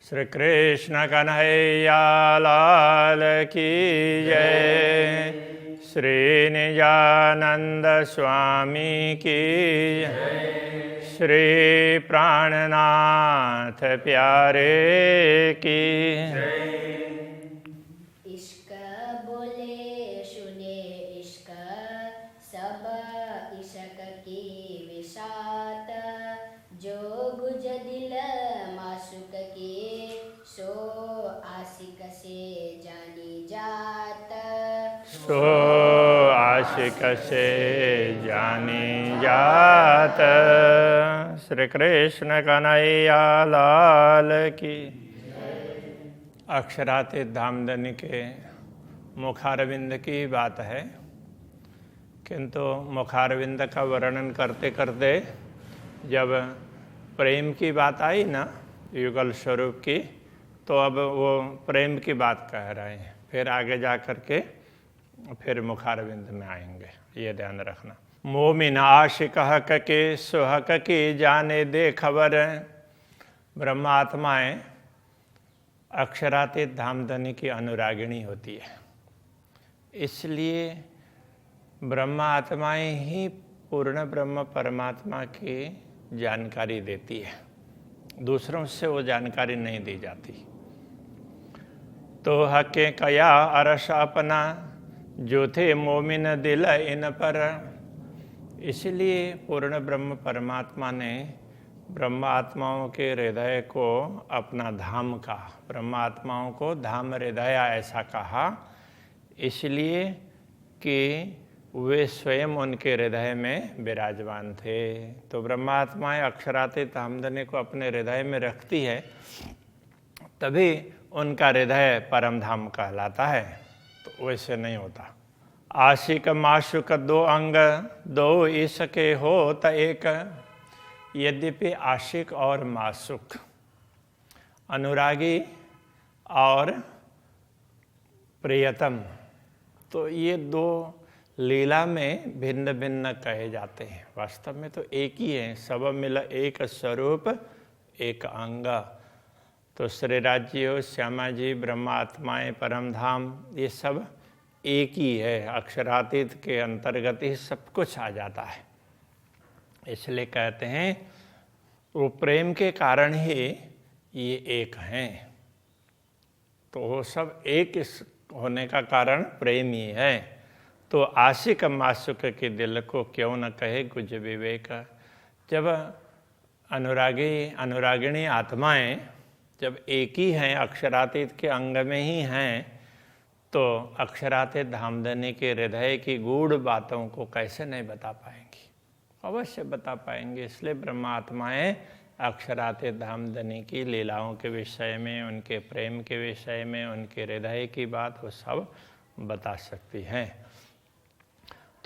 श्री कृष्ण कन्हैया लाल की जय। श्री निजानंद स्वामी की जय। श्री प्राणनाथ प्यारे की जय। इश्क बोले सुने इश्क सब इश्क की विसात, जो गुज दिल माशुक की सो आशिक से जानी जात। सो आशिक से जानी जात। श्री कृष्ण कन्हैया लाल की। अक्षरातीत धामधनी के मुखारविंद की बात है, किंतु मुखारविंद का वर्णन करते करते जब प्रेम की बात आई ना, युगल स्वरूप की, तो अब वो प्रेम की बात कह रहे हैं। फिर आगे जा कर के फिर मुखारविंद में आएंगे, ये ध्यान रखना। मोमिन आशिक हक के सुहक की जाने दे खबर। ब्रह्मात्माएं अक्षरातीत धामधनी की अनुरागिणी होती है, इसलिए ब्रह्मात्माएं ही पूर्ण ब्रह्म परमात्मा की जानकारी देती है, दूसरों से वो जानकारी नहीं दी जाती। तो हके कया अरस अपना, जो थे मोमिन दिल इन पर। इसलिए पूर्ण ब्रह्म परमात्मा ने ब्रह्मात्माओं के हृदय को अपना धाम कहा, ब्रह्मात्माओं को धाम हृदय ऐसा कहा, इसलिए कि वे स्वयं उनके हृदय में विराजमान थे। तो ब्रह्मात्माएं अक्षरातीत धामधनी को अपने हृदय में रखती है, तभी उनका हृदय परम धाम कहलाता है। तो वैसे नहीं होता। आशिक माशुक दो अंग, दो इसके हो त एक। यद्यपि आशिक और माशुक, अनुरागी और प्रियतम, तो ये दो लीला में भिन्न भिन्न कहे जाते हैं। वास्तव में तो एक ही है, सब मिला एक स्वरूप एक अंग। तो श्री राज्य, श्यामा जी, ब्रह्मात्माएं, परम धाम, ये सब एक ही है। अक्षरातीत के अंतर्गत ही सब कुछ आ जाता है। इसलिए कहते हैं वो प्रेम के कारण ही ये एक हैं। तो वो सब एक होने का कारण प्रेम ही है। तो आशिक माशुक के दिल को क्यों न कहे गुज विवेक। जब अनुरागिणी आत्माएं जब एक ही हैं, अक्षरातीत के अंग में ही हैं, तो अक्षरातीत धामधनी के हृदय की गूढ़ बातों को कैसे नहीं बता पाएंगी? अवश्य बता पाएंगे। इसलिए ब्रह्मात्माएं अक्षरातीत धामधनी की लीलाओं के विषय में, उनके प्रेम के विषय में, उनके हृदय की बात वो सब बता सकती हैं।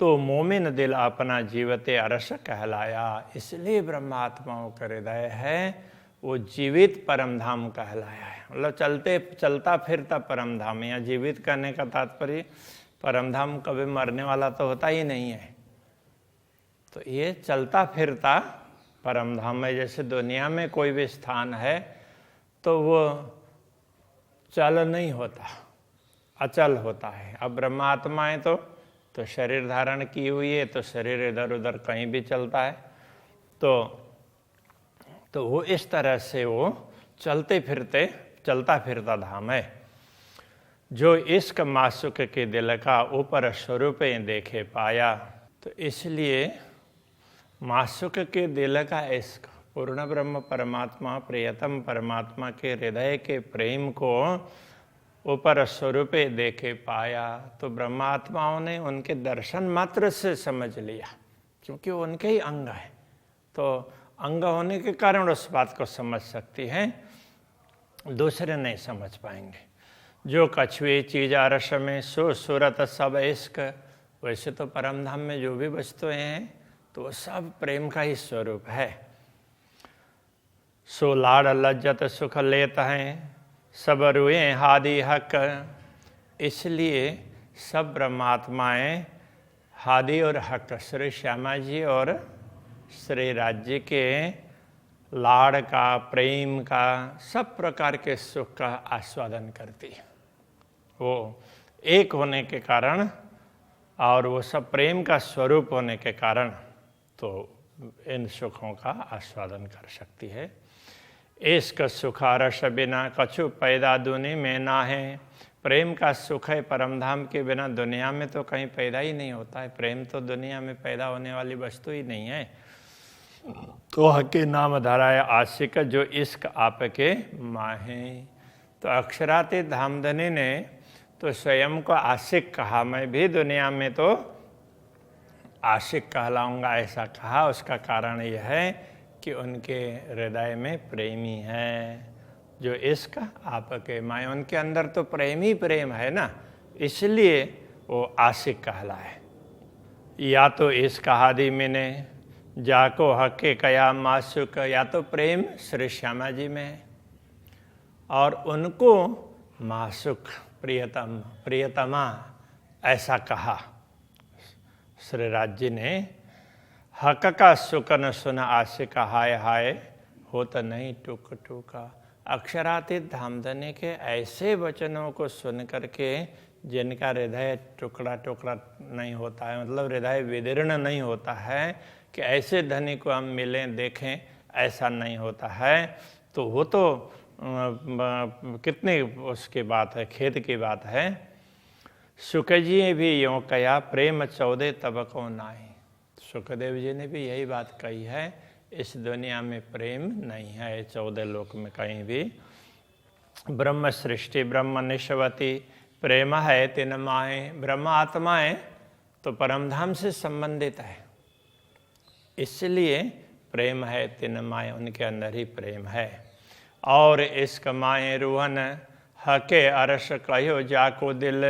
तो मोमिन दिल अपना जीवते अरस कहलाया, इसलिए ब्रह्मात्माओं का हृदय है वो जीवित परमधाम कहलाया है। मतलब चलता फिरता परमधाम। या जीवित करने का तात्पर्य परमधाम कभी मरने वाला तो होता ही नहीं है। तो ये चलता फिरता परमधाम है। जैसे दुनिया में कोई भी स्थान है तो वो चल नहीं होता, अचल होता है। अब ब्रह्मात्माएं तो शरीर धारण की हुई है, तो शरीर इधर उधर कहीं भी चलता है। तो वो इस तरह से वो चलता फिरता धाम है। जो इश्क माशुक के दिल का ऊपर स्वरूप देखे पाया। तो इसलिए माशुक के दिल का इश्क, पूर्ण ब्रह्म परमात्मा, प्रियतम परमात्मा के हृदय के प्रेम को ऊपर स्वरूप देखे पाया। तो ब्रह्मात्माओं ने उनके दर्शन मात्र से समझ लिया, क्योंकि वो उनके ही अंग है। तो अंग होने के कारण उस बात को समझ सकती हैं, दूसरे नहीं समझ पाएंगे। जो कछुए चीज अरस में सो सूरत सब इश्क। वैसे तो परमधाम में जो भी वस्तुएं हैं तो वो सब प्रेम का ही स्वरूप है। सो लाड़ लज्जत सुख लेत हैं, सब रुए हादि हक। इसलिए सब ब्रह्मात्माएं हादि और हक, श्री श्यामा जी और श्री राज्य के लाड़ का, प्रेम का, सब प्रकार के सुख का आस्वादन करती है। वो एक होने के कारण और वो सब प्रेम का स्वरूप होने के कारण तो इन सुखों का आस्वादन कर सकती है। इश्क सुख रस बिना कछु पैदा दुनि में ना है। प्रेम का सुख है परमधाम के बिना दुनिया में तो कहीं पैदा ही नहीं होता है। प्रेम तो दुनिया में पैदा होने वाली वस्तु ही नहीं है। तो हके नाम धराए आशिक जो इश्क आपके माहे। तो अक्षरातीत धामधनी ने तो स्वयं को आशिक कहा। मैं भी दुनिया में तो आशिक कहलाऊंगा ऐसा कहा। उसका कारण यह है कि उनके हृदय में प्रेमी है जो इश्क आपके माए। उनके अंदर तो प्रेम ही प्रेम है ना, इसलिए वो आशिक कहलाए। या तो इश्क हादि मैंने जाको हके कया मासुक, या तो प्रेम श्री श्यामा जी में है और उनको मासुक प्रियतम प्रियतमा ऐसा कहा। श्री राज जी ने हक का सुख न सुना आशिक हाय हाय होत नहीं टूक टूका। अक्षरातीत धामधनी के ऐसे वचनों को सुन करके जिनका हृदय टुकड़ा टुकड़ा नहीं होता है, मतलब हृदय विदीर्ण नहीं होता है कि ऐसे धनी को हम मिलें देखें, ऐसा नहीं होता है, तो वो तो कितनी उसकी बात है, खेद की बात है। सुख जी ने भी यूँ कहा प्रेम 14 तबकों नाई। सुखदेव जी ने भी यही बात कही है, इस दुनिया में प्रेम नहीं है 14 लोक में कहीं भी। ब्रह्म सृष्टि ब्रह्म निष्वती प्रेम है तिन माए। ब्रह्म आत्माएं तो परमधाम से संबंधित है, इसलिए प्रेम है तिन माए, उनके अंदर ही प्रेम है। और इश्क माए रूहन हके अरस कहो जाको दिल।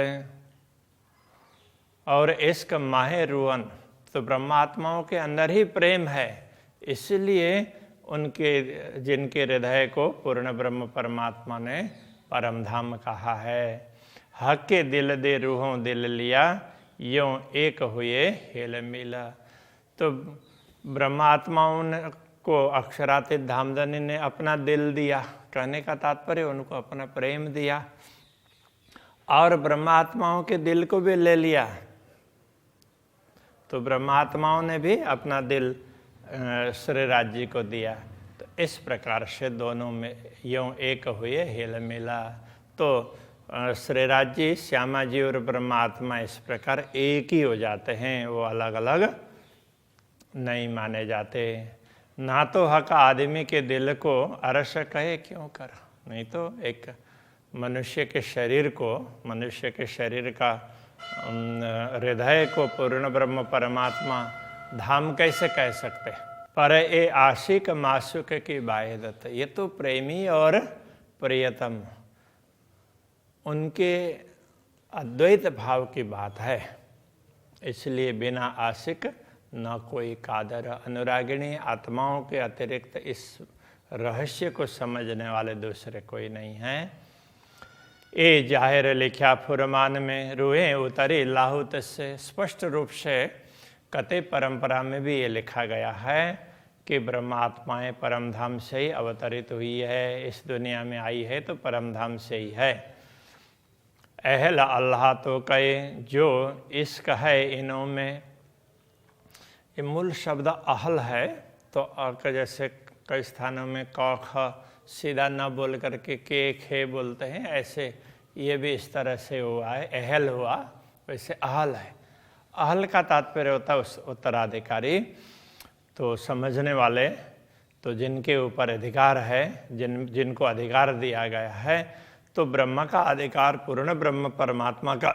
और इश्क माहे रूहन तो ब्रह्मात्माओं के अंदर ही प्रेम है, इसलिए उनके जिनके हृदय को पूर्ण ब्रह्म परमात्मा ने परमधाम कहा है। हक के दिल दे रूहों दिल लिया यों एक हुए हेल मिला। तो ब्रह्मात्माओं को अक्षरातीत धामधनी ने अपना दिल दिया, कहने का तात्पर्य उनको अपना प्रेम दिया, और ब्रह्मात्माओं के दिल को भी ले लिया। तो ब्रह्मात्माओं ने भी अपना दिल श्री राज जी को दिया। तो इस प्रकार से दोनों में यूँ एक हुए हेल मिला। तो श्री राज जी, श्यामा जी और ब्रह्मात्मा इस प्रकार एक ही हो जाते हैं, वो अलग अलग नहीं माने जाते। ना तो हक आदमी के दिल को अरस कहे क्यों कर। नहीं तो एक मनुष्य के शरीर को, मनुष्य के शरीर का हृदय को पूर्ण ब्रह्म परमात्मा धाम कैसे कह सकते। पर ए आशिक मासुक की बायदत, ये तो प्रेमी और प्रियतम उनके अद्वैत भाव की बात है, इसलिए बिना आशिक न कोई कादर। अनुरागिणी आत्माओं के अतिरिक्त इस रहस्य को समझने वाले दूसरे कोई नहीं हैं। ए जाहिर लिखा फुरमान में रूहें उतरी लाहुत से। स्पष्ट रूप से कते परंपरा में भी ये लिखा गया है कि ब्रह्मात्माएं परमधाम से ही अवतरित हुई है, इस दुनिया में आई है तो परमधाम से ही है। अहल अल्लाह तो कहे जो इश्क है इनों में। ये मूल शब्द अहल है, तो जैसे कई स्थानों में क ख सीधा न बोल करके के खे बोलते हैं, ऐसे ये भी इस तरह से हुआ है, अहल हुआ, वैसे अहल है। अहल का तात्पर्य होता है उत्तराधिकारी। तो समझने वाले, तो जिनके ऊपर अधिकार है, जिनको अधिकार दिया गया है, तो ब्रह्म का अधिकार पूर्ण ब्रह्म परमात्मा का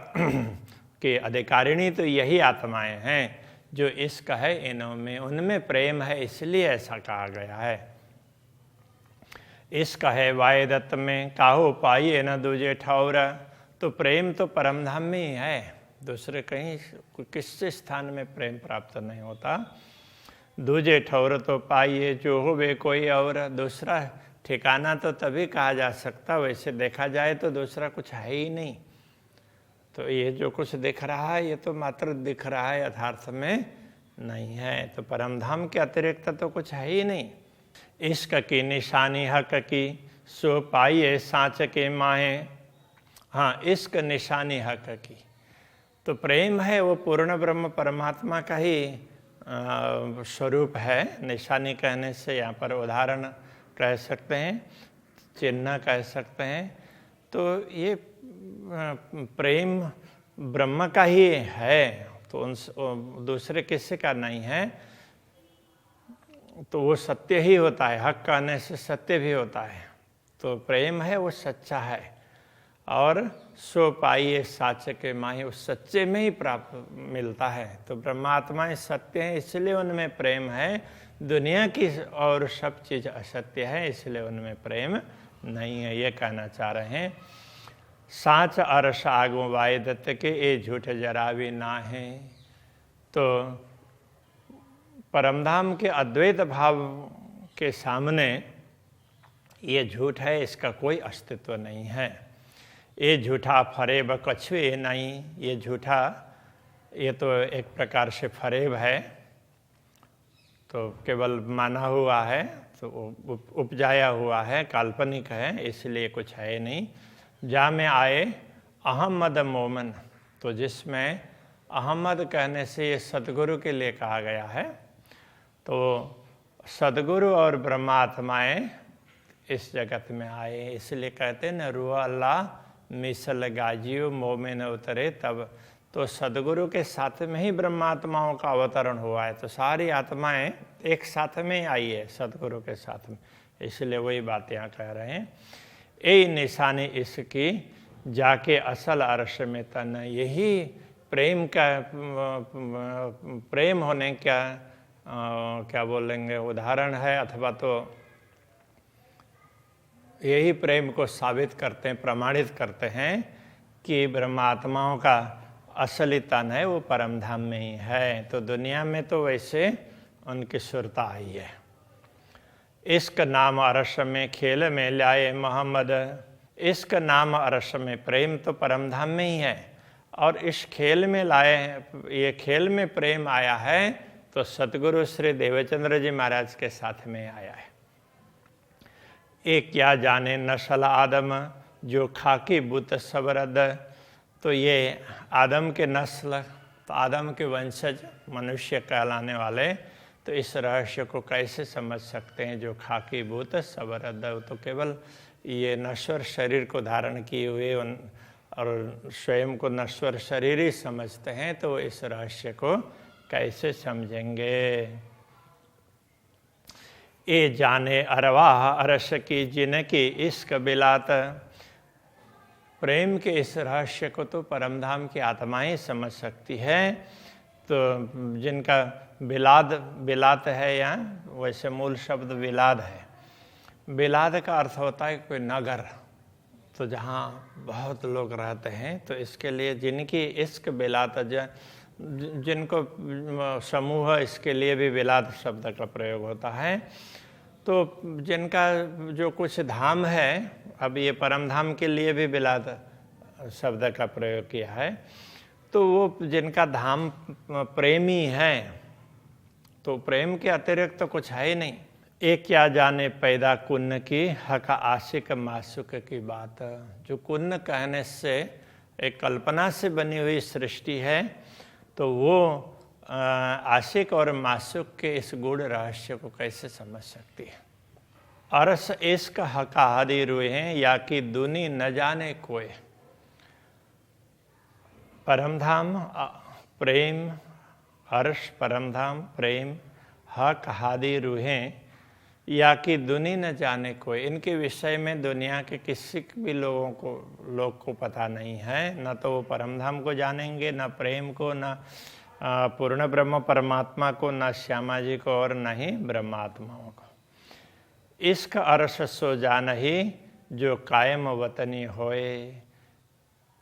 के अधिकारिणी तो यही आत्माएं हैं जो इश्क है इनों में, उनमें प्रेम है, इसलिए ऐसा कहा गया है। इश्क है वायदत्त में काहो पाइए न दूजे ठौर। तो प्रेम तो परमधाम में ही है, दूसरे कहीं किसी स्थान में प्रेम प्राप्त नहीं होता। दूजे ठौर तो पाइए जो हो वे कोई और। दूसरा ठिकाना तो तभी कहा जा सकता, वैसे देखा जाए तो दूसरा कुछ है ही नहीं। तो ये जो कुछ दिख रहा है ये तो मात्र दिख रहा है, यथार्थ में नहीं है। तो परमधाम के अतिरिक्त तो कुछ है ही नहीं। इश्क की निशानी हक की, सो पाइए साँच के माहे। हाँ, इश्क निशानी हक की, तो प्रेम है वो पूर्ण ब्रह्म परमात्मा का ही स्वरूप है। निशानी कहने से यहाँ पर उदाहरण कह सकते हैं, चिन्ह कह सकते हैं। तो ये प्रेम ब्रह्म का ही है, तो उन दूसरे किसी का नहीं है। तो वो सत्य ही होता है, हक कहने से सत्य भी होता है। तो प्रेम है वो सच्चा है। और सो पाइए साच के माही, उस सच्चे में ही प्राप्त मिलता है। तो ब्रह्मात्माएं सत्य हैं, इसलिए उनमें प्रेम है। दुनिया की और सब चीज़ असत्य है, इसलिए उनमें प्रेम नहीं है, ये कहना चाह रहे हैं। साच अरस आगो वाय दत्त के, ये झूठ जरा भी ना है। तो परमधाम के अद्वैत भाव के सामने ये झूठ है, इसका कोई अस्तित्व नहीं है। ये झूठा फरेब कछुए नहीं, ये झूठा, ये तो एक प्रकार से फरेब है, तो केवल माना हुआ है, तो उपजाया हुआ है, काल्पनिक है, इसलिए कुछ है नहीं। जा में आए अहमद मोमन, तो जिसमें अहमद कहने से ये सदगुरु के लिए कहा गया है। तो सदगुरु और ब्रह्मात्माएं इस जगत में आए, इसलिए कहते हैं न रूह अल्लाह मिसल गाजियो मोमिन उतरे तब। तो सदगुरु के साथ में ही ब्रह्मात्माओं का अवतरण हुआ है। तो सारी आत्माएं एक साथ में आई है सदगुरु के साथ में, इसलिए वही बात यहाँ कह रहे हैं। ए निशानी इसकी जाके असल अर्श में तन, यही प्रेम का प्रेम होने का क्या बोलेंगे उदाहरण है, अथवा तो यही प्रेम को साबित करते हैं, प्रमाणित करते हैं कि ब्रह्मात्माओं का असली तन है वो परमधाम में ही है। तो दुनिया में तो वैसे उनकी सुरता आई है। इश्क नाम अरस में खेल में लाए मोहम्मद, इश्क नाम अरस में, प्रेम तो परमधाम में ही है, और इस खेल में लाए, ये खेल में प्रेम आया है तो सतगुरु श्री देवचंद्र जी महाराज के साथ में आया है। एक क्या जाने नस्ल आदम, जो खाकी बुत सबरद। तो ये आदम के नस्ल, तो आदम के वंशज मनुष्य कहलाने वाले, तो इस रहस्य को कैसे समझ सकते हैं जो खाकी भूत सबरद। तो केवल ये नश्वर शरीर को धारण किए हुए और स्वयं को नश्वर शरीर ही समझते हैं, तो इस रहस्य को कैसे समझेंगे। ये जाने अरवाह अरस की जिनकी इश्क बिलात, प्रेम के इस रहस्य को तो परमधाम की आत्माएं समझ सकती है। तो जिनका बिलात है, यहाँ वैसे मूल शब्द बिलाद है। बिलाद का अर्थ होता है कोई नगर, तो जहाँ बहुत लोग रहते हैं, तो इसके लिए जिनकी इश्क बिलात, जिनको समूह, इसके लिए भी बिलाद शब्द का प्रयोग होता है। तो जिनका जो कुछ धाम है, अब ये परमधाम के लिए भी बिलाद शब्द का प्रयोग किया है, तो वो जिनका धाम प्रेमी है, तो प्रेम के अतिरिक्त तो कुछ है ही नहीं। एक क्या जाने पैदा कुन्न की, हक आशिक मासुक की बात। जो कुन्न कहने से एक कल्पना से बनी हुई सृष्टि है, तो वो आशिक और मासुक के इस गूढ़ रहस्य को कैसे समझ सकती है। अरस इश्क हका हादी रुए हैं, या कि दुनी न जाने कोई। परमधाम प्रेम, अर्श परमधाम प्रेम, हक हादी रूहें, या कि दुनी न जाने कोई। इनके विषय में दुनिया के किसी भी लोग को पता नहीं है। न तो वो परमधाम को जानेंगे, न प्रेम को, न पूर्ण ब्रह्म परमात्मा को, न श्यामा जी को, और न ही ब्रह्मात्माओं को। इश्क अरस सो जान ही, जो कायम वतनी होए।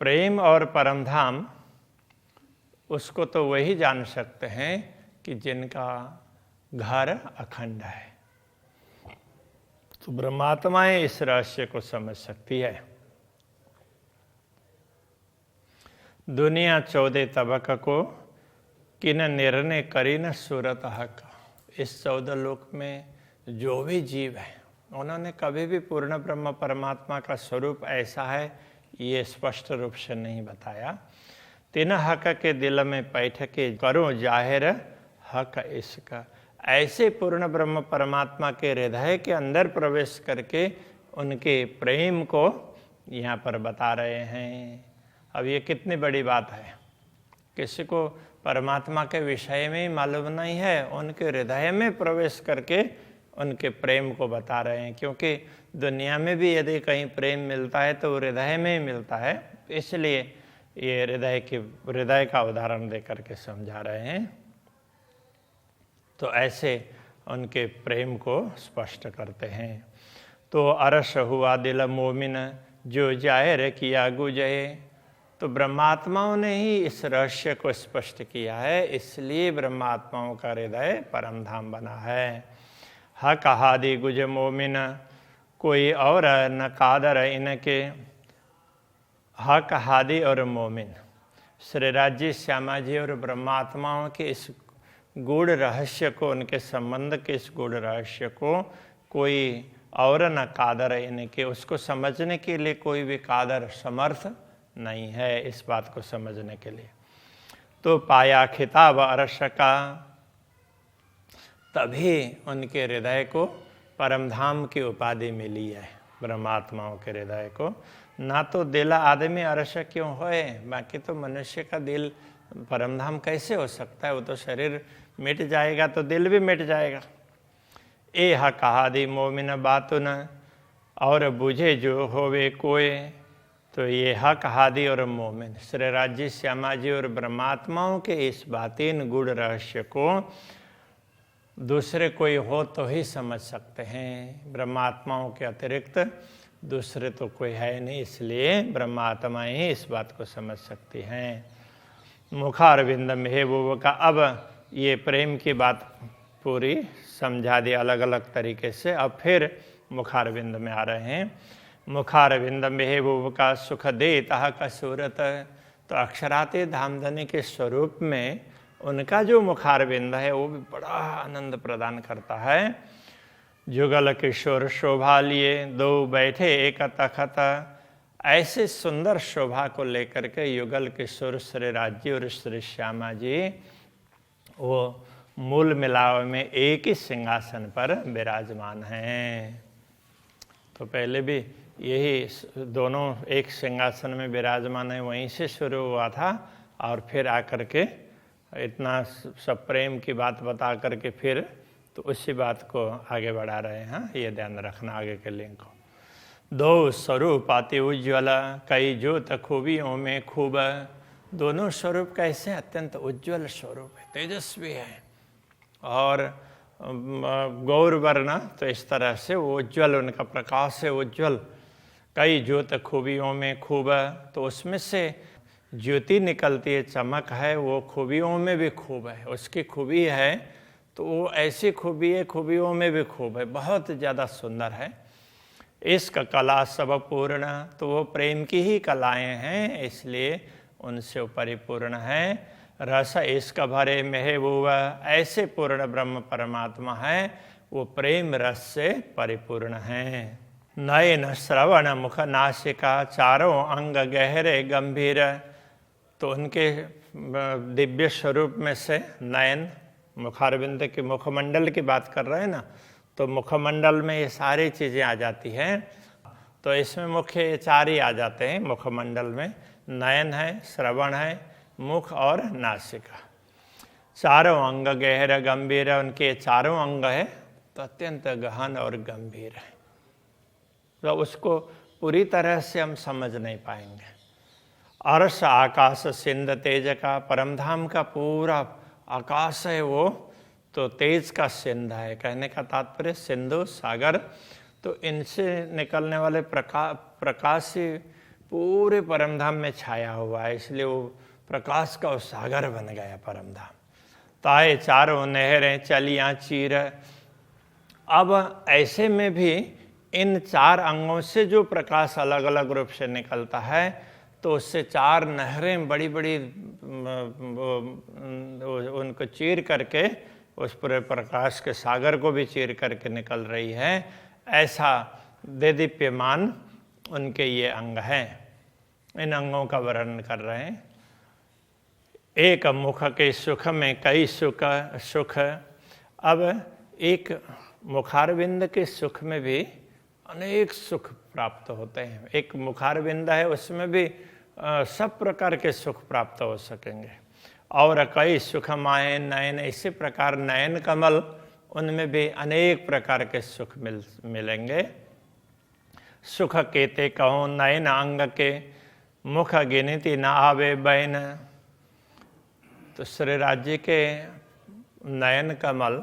प्रेम और परमधाम उसको तो वही जान सकते हैं कि जिनका घर अखंड है। तो ब्रह्मात्माएं इस रहस्य को समझ सकती है। दुनिया 14 तबक को, किन निर्णय करी न सूरत हक। इस 14 लोक में जो भी जीव है उन्होंने कभी भी पूर्ण ब्रह्म परमात्मा का स्वरूप ऐसा है ये स्पष्ट रूप से नहीं बताया। तीन हक के दिल में बैठ के करो जाहिर हक इसका, ऐसे पूर्ण ब्रह्म परमात्मा के हृदय के अंदर प्रवेश करके उनके प्रेम को यहाँ पर बता रहे हैं। अब ये कितनी बड़ी बात है, किसी को परमात्मा के विषय में ही मालूम नहीं है, उनके हृदय में प्रवेश करके उनके प्रेम को बता रहे हैं। क्योंकि दुनिया में भी यदि कहीं प्रेम मिलता है तो हृदय में ही मिलता है, इसलिए ये हृदय का उदाहरण दे करके समझा रहे हैं। तो ऐसे उनके प्रेम को स्पष्ट करते हैं। तो अरस हुआ दिल मोमिन जो जाहिर किया गुजये, तो ब्रह्मात्माओं ने ही इस रहस्य को स्पष्ट किया है, इसलिए ब्रह्मात्माओं का हृदय परम धाम बना है। हक हादि गुज मोमिन कोई और न कादर इनके, हक हादि और मोमिन श्री राज्य श्यामा जी और ब्रह्मात्माओं के इस गूढ़ रहस्य को, उनके संबंध के इस गूढ़ रहस्य को कोई और न कादर इनके, उसको समझने के लिए कोई भी कादर समर्थ नहीं है इस बात को समझने के लिए। तो पाया खिताब अरस का, तभी उनके हृदय को परमधाम की उपाधि मिली है ब्रह्मात्माओं के हृदय को। ना तो दिल आदमी अरस क्यों होए, बाकी तो मनुष्य का दिल परमधाम कैसे हो सकता है, वो तो शरीर मिट जाएगा तो दिल भी मिट जाएगा। ए हक हादि मोमिन बातुन और बुझे जो होवे कोय, तो ये हक हादि और मोमिन श्री राज्य श्यामा जी और ब्रह्मात्माओं के इस बातीन गुड़ रहस्य को दूसरे कोई हो तो ही समझ सकते हैं, ब्रह्मात्माओं के अतिरिक्त दूसरे तो कोई है नहीं, इसलिए ब्रह्मात्माएं ही इस बात को समझ सकती हैं। मुखारविंद महबूब का, अब ये प्रेम की बात पूरी समझा दी अलग अलग तरीके से, अब फिर मुखारविंद में आ रहे हैं। मुखारविंद महबूब का सुख देता का सूरत, तो अक्षराते धामधनी के स्वरूप में उनका जो मुखारविंद है वो भी बड़ा आनंद प्रदान करता है। जुगल किशोर शोभा लिए दो बैठे एक तखत, ऐसे सुंदर शोभा को लेकर के युगल किशोर श्री राज्य और श्री श्यामा जी वो मूल मिलाव में एक ही सिंहासन पर विराजमान हैं। तो पहले भी यही दोनों एक सिंहासन में विराजमान है, वहीं से शुरू हुआ था और फिर आकर के इतना सब प्रेम की बात बता करके फिर तो उसी बात को आगे बढ़ा रहे हैं। ये ध्यान रखना आगे के लिंक को। दो स्वरूप अति उज्ज्वल कई ज्योत खूबियों में खूब, दोनों स्वरूप कैसे अत्यंत उज्ज्वल स्वरूप है, तेजस्वी है और गौर वर्ण, तो इस तरह से वो उज्ज्वल, उनका प्रकाश है उज्ज्वल। कई ज्योत खूबियों में खूब, तो उसमें से ज्योति निकलती है, चमक है, वो खूबियों में भी खूब है, उसकी खूबी है तो वो ऐसी खूबी है खूबियों में भी खूब है, बहुत ज़्यादा सुंदर है। इश्क कला सब पूर्ण, तो वो प्रेम की ही कलाएं हैं, इसलिए उनसे परिपूर्ण है। रस इश्क भरे महबूबा, ऐसे पूर्ण ब्रह्म परमात्मा है, वो प्रेम रस से परिपूर्ण है। नयन श्रवण मुख नासिका चारों अंग गहरे गंभीर, तो उनके दिव्य स्वरूप में से नयन, मुखारविंद के मुखमंडल की बात कर रहे हैं ना, तो मुखमंडल में ये सारी चीज़ें आ जाती हैं। तो इसमें मुख्य ये चार ही आ जाते हैं मुखमंडल में, नयन है, श्रवण है, मुख और नासिका। चारों अंग गहर गंभीर, उनके चारों अंग है तो अत्यंत गहन और गंभीर है, तो उसको पूरी तरह से हम समझ नहीं पाएंगे। अर्श आकाश सिंध तेज का, परमधाम का पूरा आकाश है वो तो तेज का सिंध है, कहने का तात्पर्य सिंधु सागर, तो इनसे निकलने वाले प्रकाश से पूरे परमधाम में छाया हुआ है, इसलिए वो प्रकाश का सागर बन गया परमधाम। ताए चारों नहरें चलियाँ चीर, अब ऐसे में भी इन चार अंगों से जो प्रकाश अलग अलग रूप से निकलता है, तो उससे चार नहरें बड़ी बड़ी उनको चीर करके उस पूरे प्रकाश के सागर को भी चीर करके निकल रही है, ऐसा देदीप्यमान उनके ये अंग हैं। इन अंगों का वर्णन कर रहे हैं। एक मुख के सुख में कई सुख। अब एक मुखारविंद के सुख में भी अनेक सुख प्राप्त होते हैं। एक मुखारविंद है, उसमें भी सब प्रकार के सुख प्राप्त हो सकेंगे। और कई सुख माए नयन, इसी प्रकार नयन कमल, उनमें भी अनेक प्रकार के सुख मिलेंगे। सुख केते कहो नयन अंग के, मुख गिनती न आवे बैन। तो श्री राज्य के नयन कमल,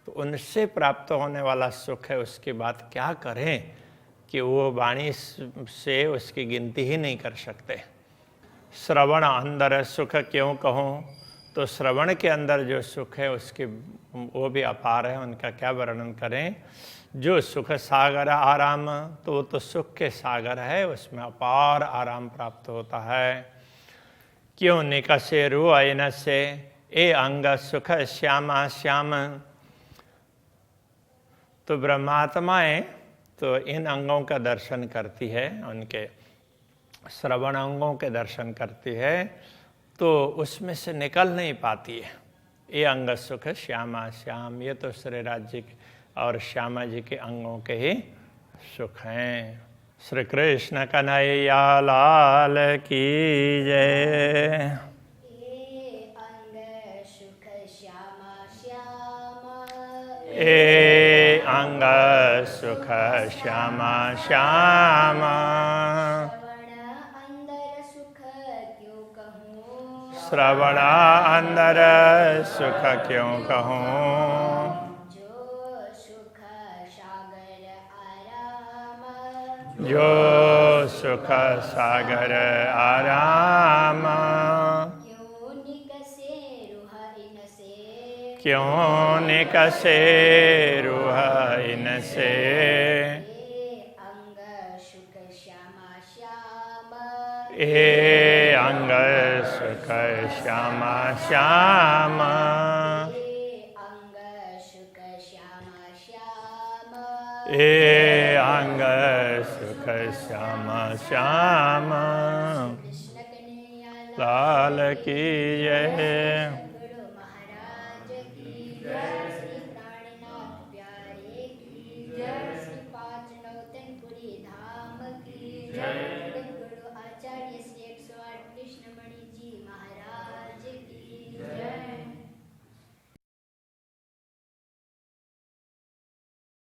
तो उनसे प्राप्त होने वाला सुख है, उसकी बात क्या करें कि वो वाणी से उसकी गिनती ही नहीं कर सकते। श्रवण अंदर सुख क्यों कहूँ, तो श्रवण के अंदर जो सुख है उसकी वो भी अपार है, उनका क्या वर्णन करें। जो सुख सागर आराम, तो वो तो सुख के सागर है, उसमें अपार आराम प्राप्त होता है। क्यों निकसे रू ऐन से, ए अंग सुख श्यामा श्याम। तो ब्रह्मात्माएं तो इन अंगों का दर्शन करती है, उनके श्रवण अंगों के दर्शन करती है, तो उसमें से निकल नहीं पाती है। ये अंग सुख श्यामा श्याम, ये तो श्री राज्य और श्यामा जी के अंगों के ही सुख हैं। श्री कृष्ण कन्हैया लाल की जय। ए अंग सुख श्यामा श्यामा। श्रवण अंदर सुख क्यों कहूँ, जो सुख सागर आराम। क्यों निकसे रूह इनसे, ए अंग सुख श्यामा श्यामा। ए अंग सुख श्यामा श्यामा। लाल की जय।